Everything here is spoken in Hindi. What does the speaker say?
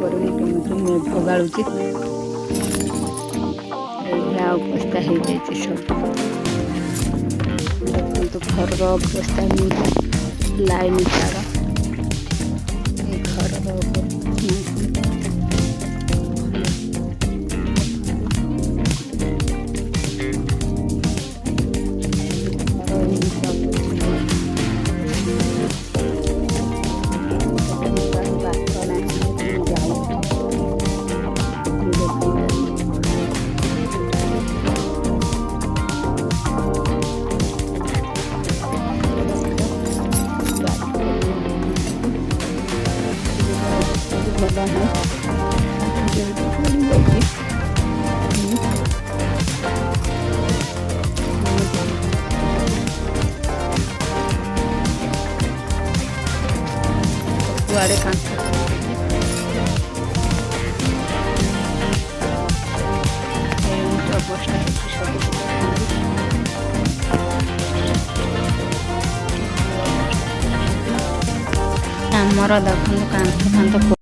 पर केମିତି मेघ गाड़ुची अवस्था हो जाए सब देखो घर अवस्था लाइन तार घर भला है कुआड़े आमर देखो कांथ